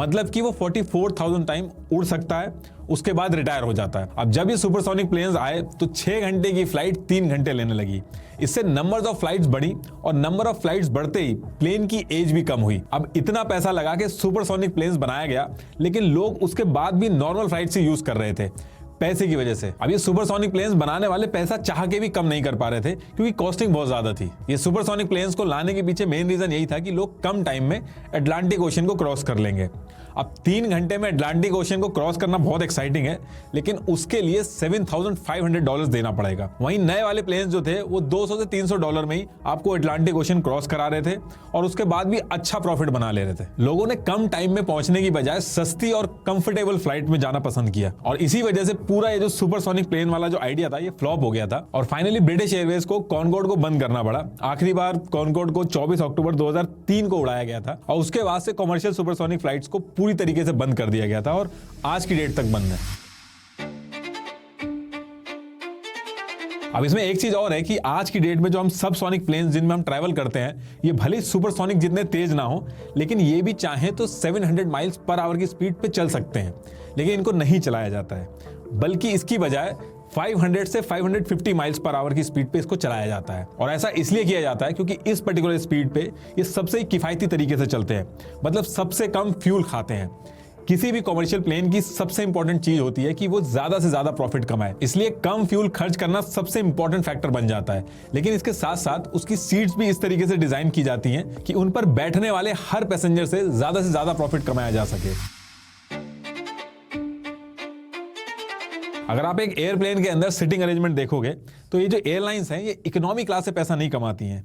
मतलब कि वो 44,000 टाइम उड़ सकता है, उसके बाद रिटायर हो जाता है। अब जब ये सुपरसोनिक प्लेन्स आए तो 6 घंटे की फ्लाइट 3 घंटे लेने लगी। इससे नंबर ऑफ फ्लाइट्स बढ़ी और नंबर ऑफ फ्लाइट्स बढ़ते ही प्लेन की एज भी कम हुई। अब इतना पैसा लगा के सुपरसोनिक प्लेन्स बनाया गया, लेकिन लोग उसके बाद भी नॉर्मल फ्लाइट से यूज कर रहे थे पैसे की वजह से। अब ये सुपरसोनिक प्लेन्स बनाने वाले पैसा चाह के भी कम नहीं कर पा रहे थे, क्योंकि कॉस्टिंग बहुत ज्यादा थी। ये सुपरसोनिक प्लेन्स को लाने के पीछे मेन रीजन यही था कि लोग कम टाइम में अटलांटिक ओशन को क्रॉस कर लेंगे। अब 3 घंटे में अटलांटिक ओशन को क्रॉस करना बहुत एक्साइटिंग है, लेकिन उसके लिए $7,500 देना पड़ेगा। वहीं नए वाले प्लेन्स जो थे वो $200 से $300 में ही आपको अटलांटिक ओशन क्रॉस करा रहे थे और उसके बाद भी अच्छा प्रॉफिट बना ले रहे थे। लोगों ने कम टाइम में पहुंचने की बजाय सस्ती और कंफर्टेबल फ्लाइट में जाना पसंद किया और इसी वजह से पूरा ये जो सुपरसोनिक प्लेन वाला जो आइडिया था ये फ्लॉप हो गया था और फाइनली ब्रिटिश एयरवेज को कॉनकॉर्ड को बंद करना पड़ा। आखिरी बार कॉनकॉर्ड को 24 अक्टूबर 2003 को उड़ाया गया था और उसके बाद से कॉमर्शियल सुपरसोनिक फ्लाइट्स को पूरी तरीके से बंद कर दिया गया था और आज की डेट तक बंद है। अब इसमें एक चीज और है कि आज की डेट में जो हम सब सोनिक प्लेन्स जिनमें हम ट्रैवल करते हैं, ये भले ही सुपरसोनिक जितने तेज ना हो, लेकिन ये भी चाहें तो 700 माइल्स पर आवर की स्पीड पे चल सकते हैं, लेकिन इनको नहीं चलाया जाता है, बल्कि इसकी बजाय 500 से 550 माइल्स पर आवर की स्पीड पे इसको चलाया जाता है। और ऐसा इसलिए किया जाता है क्योंकि इस पर्टिकुलर स्पीड पे ये सबसे किफायती तरीके से चलते हैं, मतलब सबसे कम फ्यूल खाते हैं। किसी भी कमर्शियल प्लेन की सबसे इंपॉर्टेंट चीज होती है कि वो ज्यादा से ज्यादा प्रॉफिट कमाए, इसलिए कम फ्यूल खर्च करना सबसे इंपॉर्टेंट फैक्टर बन जाता है। लेकिन इसके साथ साथ उसकी सीट्स भी इस तरीके से डिजाइन की जाती हैं कि उन पर बैठने वाले हर पैसेंजर से ज्यादा प्रॉफिट कमाया जा सके। अगर आप एक एयरप्लेन के अंदर सिटिंग अरेंजमेंट देखोगे तो ये जो एयरलाइंस हैं ये इकोनॉमी क्लास से पैसा नहीं कमाती हैं,